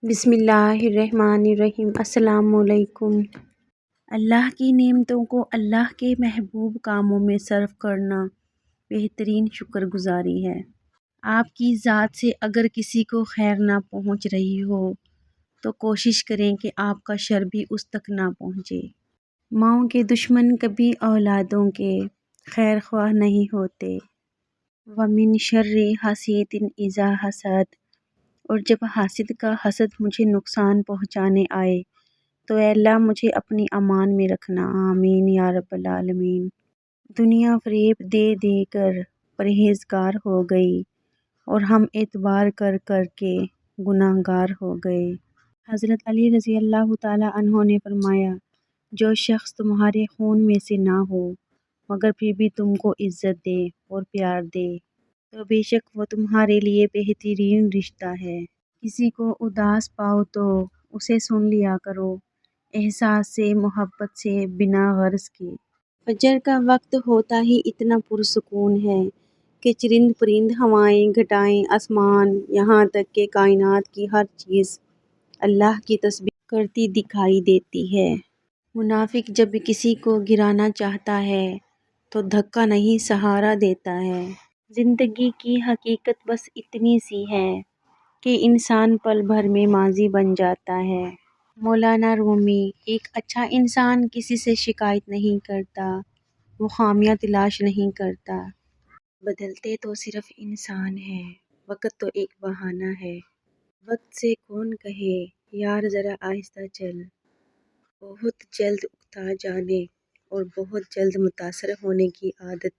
بسم اللہ الرحمن الرحیم۔ السلام علیکم۔ اللہ کی نعمتوں کو اللہ کے محبوب کاموں میں صرف کرنا بہترین شکر گزاری ہے۔ آپ کی ذات سے اگر کسی کو خیر نہ پہنچ رہی ہو تو کوشش کریں کہ آپ کا شر بھی اس تک نہ پہنچے۔ ماؤں کے دشمن کبھی اولادوں کے خیر خواہ نہیں ہوتے۔ وَمِن شَرِّ حَاسِدٍ إِذَا حَسَدَ، اور جب حاسد کا حسد مجھے نقصان پہنچانے آئے تو اے اللہ مجھے اپنی امان میں رکھنا، آمین یا رب العالمین۔ دنیا فریب دے دے کر پرہیزگار ہو گئی اور ہم اعتبار کر کر کے گناہ گار ہو گئے۔ حضرت علی رضی اللہ تعالیٰ عنہ نے فرمایا، جو شخص تمہارے خون میں سے نہ ہو مگر پھر بھی تم کو عزت دے اور پیار دے تو بے شک وہ تمہارے لیے بہترین رشتہ ہے۔ کسی کو اداس پاؤ تو اسے سن لیا کرو، احساس سے، محبت سے، بنا غرض کے۔ فجر کا وقت ہوتا ہی اتنا پرسکون ہے کہ چرند پرند، ہوائیں، گھٹائیں، آسمان، یہاں تک کہ کائنات کی ہر چیز اللہ کی تسبیح کرتی دکھائی دیتی ہے۔ منافق جب کسی کو گرانا چاہتا ہے تو دھکا نہیں سہارا دیتا ہے۔ زندگی کی حقیقت بس اتنی سی ہے کہ انسان پل بھر میں ماضی بن جاتا ہے۔ مولانا رومی، ایک اچھا انسان کسی سے شکایت نہیں کرتا، وہ خامیاں تلاش نہیں کرتا۔ بدلتے تو صرف انسان ہیں، وقت تو ایک بہانہ ہے۔ وقت سے کون کہے یار ذرا آہستہ چل، بہت جلد اکتا جانے اور بہت جلد متاثر ہونے کی عادت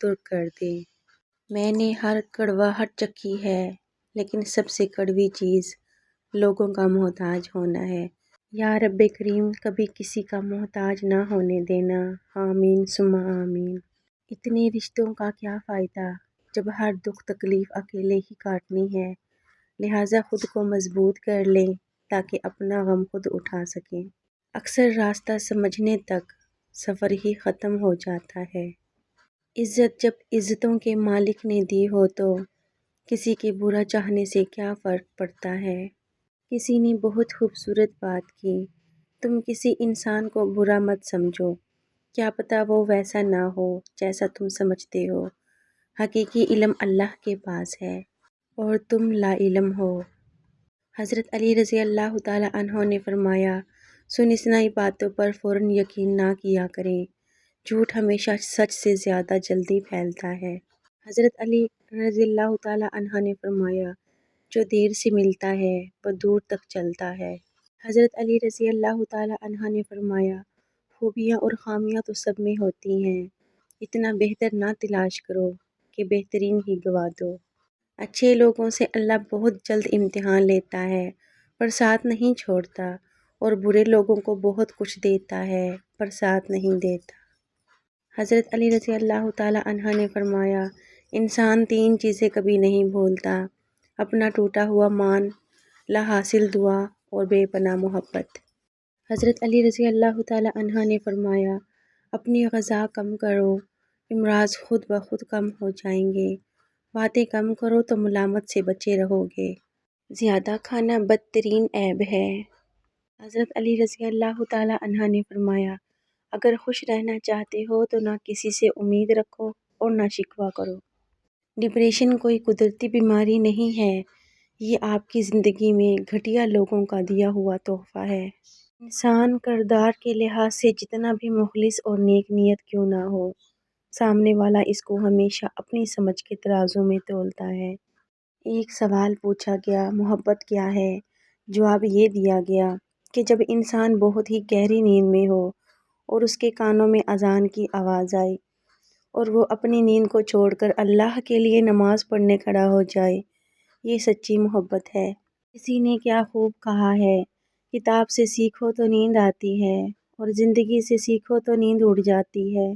ترک کر دے۔ میں نے ہر کڑواہٹ چکھی ہے لیکن سب سے کڑوی چیز لوگوں کا محتاج ہونا ہے۔ یا رب کریم کبھی کسی کا محتاج نہ ہونے دینا، آمین ثم آمین۔ اتنے رشتوں کا کیا فائدہ جب ہر دکھ تکلیف اکیلے ہی کاٹنی ہے، لہٰذا خود کو مضبوط کر لیں تاکہ اپنا غم خود اٹھا سکیں۔ اکثر راستہ سمجھنے تک سفر ہی ختم ہو جاتا ہے۔ عزت جب عزتوں کے مالک نے دی ہو تو کسی کے برا چاہنے سے کیا فرق پڑتا ہے۔ کسی نے بہت خوبصورت بات کی، تم کسی انسان کو برا مت سمجھو، کیا پتہ وہ ویسا نہ ہو جیسا تم سمجھتے ہو۔ حقیقی علم اللہ کے پاس ہے اور تم لا علم ہو۔ حضرت علی رضی اللہ تعالیٰ عنہ نے فرمایا، سنی سنائی باتوں پر فوراً یقین نہ کیا کریں، جھوٹ ہمیشہ سچ سے زیادہ جلدی پھیلتا ہے۔ حضرت علی رضی اللہ تعالیٰ عنہ نے فرمایا، جو دیر سے ملتا ہے وہ دور تک چلتا ہے۔ حضرت علی رضی اللہ تعالیٰ عنہ نے فرمایا، خوبیاں اور خامیاں تو سب میں ہوتی ہیں، اتنا بہتر نہ تلاش کرو کہ بہترین ہی گوا دو۔ اچھے لوگوں سے اللہ بہت جلد امتحان لیتا ہے پر ساتھ نہیں چھوڑتا، اور برے لوگوں کو بہت کچھ دیتا ہے پر ساتھ نہیں دیتا۔ حضرت علی رضی اللہ تعالیٰ عنہ نے فرمایا، انسان تین چیزیں کبھی نہیں بھولتا، اپنا ٹوٹا ہوا مان، لا حاصل دعا اور بے پناہ محبت۔ حضرت علی رضی اللہ تعالیٰ عنہ نے فرمایا، اپنی غذا کم کرو، امراض خود بخود کم ہو جائیں گے، باتیں کم کرو تو ملامت سے بچے رہو گے، زیادہ کھانا بدترین عیب ہے۔ حضرت علی رضی اللہ تعالیٰ عنہ نے فرمایا، اگر خوش رہنا چاہتے ہو تو نہ کسی سے امید رکھو اور نہ شکوہ کرو۔ ڈپریشن کوئی قدرتی بیماری نہیں ہے، یہ آپ کی زندگی میں گھٹیا لوگوں کا دیا ہوا تحفہ ہے۔ انسان کردار کے لحاظ سے جتنا بھی مخلص اور نیک نیت کیوں نہ ہو، سامنے والا اس کو ہمیشہ اپنی سمجھ کے ترازو میں تولتا ہے۔ ایک سوال پوچھا گیا، محبت کیا ہے؟ جواب یہ دیا گیا کہ جب انسان بہت ہی گہری نیند میں ہو اور اس کے کانوں میں اذان کی آواز آئے اور وہ اپنی نیند کو چھوڑ کر اللہ کے لیے نماز پڑھنے کھڑا ہو جائے، یہ سچی محبت ہے۔ کسی نے کیا خوب کہا ہے، کتاب سے سیکھو تو نیند آتی ہے اور زندگی سے سیکھو تو نیند اڑ جاتی ہے۔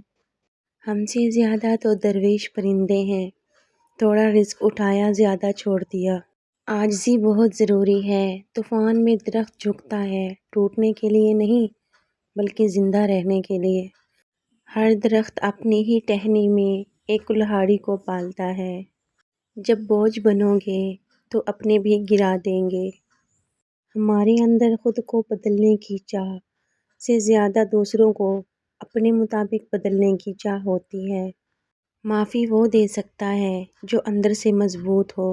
ہم سے زیادہ تو درویش پرندے ہیں، تھوڑا رزق اٹھایا زیادہ چھوڑ دیا۔ عاجزی بہت ضروری ہے، طوفان میں درخت جھکتا ہے، ٹوٹنے کے لیے نہیں بلکہ زندہ رہنے کے لیے۔ ہر درخت اپنی ہی ٹہنی میں ایک کلہاڑی کو پالتا ہے، جب بوجھ بنو گے تو اپنے بھی گرا دیں گے۔ ہمارے اندر خود کو بدلنے کی چاہ سے زیادہ دوسروں کو اپنے مطابق بدلنے کی چاہ ہوتی ہے۔ معافی وہ دے سکتا ہے جو اندر سے مضبوط ہو۔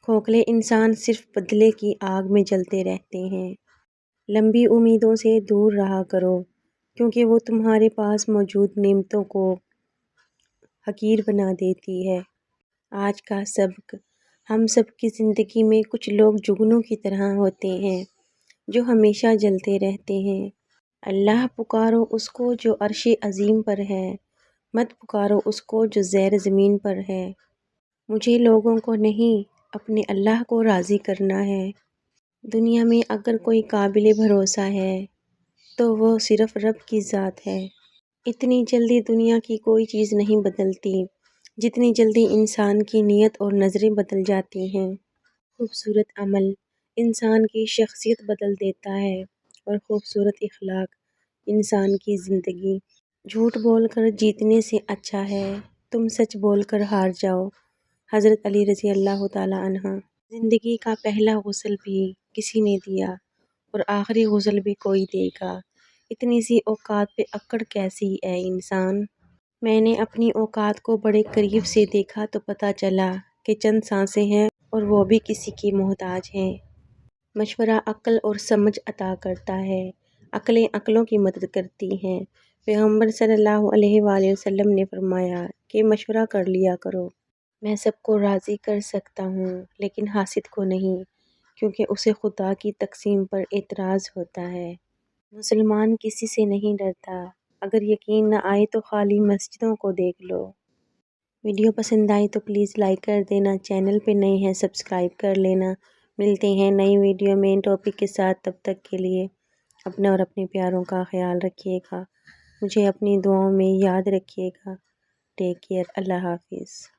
کھوکھلے انسان صرف بدلے کی آگ میں جلتے رہتے ہیں۔ لمبی امیدوں سے دور رہا کرو کیونکہ وہ تمہارے پاس موجود نعمتوں کو حقیر بنا دیتی ہے۔ آج کا سبق: ہم سب کی زندگی میں کچھ لوگ جگنوں کی طرح ہوتے ہیں جو ہمیشہ جلتے رہتے ہیں۔ اللہ پکارو اس کو جو عرش عظیم پر ہے، مت پکارو اس کو جو زیر زمین پر ہے۔ مجھے لوگوں کو نہیں، اپنے اللہ کو راضی کرنا ہے۔ دنیا میں اگر کوئی قابل بھروسہ ہے تو وہ صرف رب کی ذات ہے۔ اتنی جلدی دنیا کی کوئی چیز نہیں بدلتی جتنی جلدی انسان کی نیت اور نظریں بدل جاتی ہیں۔ خوبصورت عمل انسان کی شخصیت بدل دیتا ہے اور خوبصورت اخلاق انسان کی زندگی۔ جھوٹ بول کر جیتنے سے اچھا ہے تم سچ بول کر ہار جاؤ۔ حضرت علی رضی اللہ تعالیٰ عنہ۔ زندگی کا پہلا غسل بھی کسی نے دیا اور آخری غسل بھی کوئی دے گا۔ اتنی سی اوقات پہ اکڑ کیسی اے انسان۔ میں نے اپنی اوقات کو بڑے قریب سے دیکھا تو پتہ چلا کہ چند سانسیں ہیں اور وہ بھی کسی کی محتاج ہیں۔ مشورہ عقل اور سمجھ عطا کرتا ہے، عقلیں عقلوں کی مدد کرتی ہیں۔ پیغمبر صلی اللہ علیہ وآلہ وسلم نے فرمایا کہ مشورہ کر لیا کرو۔ میں سب کو راضی کر سکتا ہوں لیکن حاسد کو نہیں، کیونکہ اسے خدا کی تقسیم پر اعتراض ہوتا ہے۔ مسلمان کسی سے نہیں ڈرتا۔ اگر یقین نہ آئے تو خالی مسجدوں کو دیکھ لو۔ ویڈیو پسند آئی تو پلیز لائک کر دینا، چینل پہ نئے ہیں سبسکرائب کر لینا۔ ملتے ہیں نئی ویڈیو میں ٹاپک کے ساتھ، تب تک کے لیے اپنا اور اپنے پیاروں کا خیال رکھیے گا۔ مجھے اپنی دعاؤں میں یاد رکھیے گا۔ Take care. اللہ حافظ۔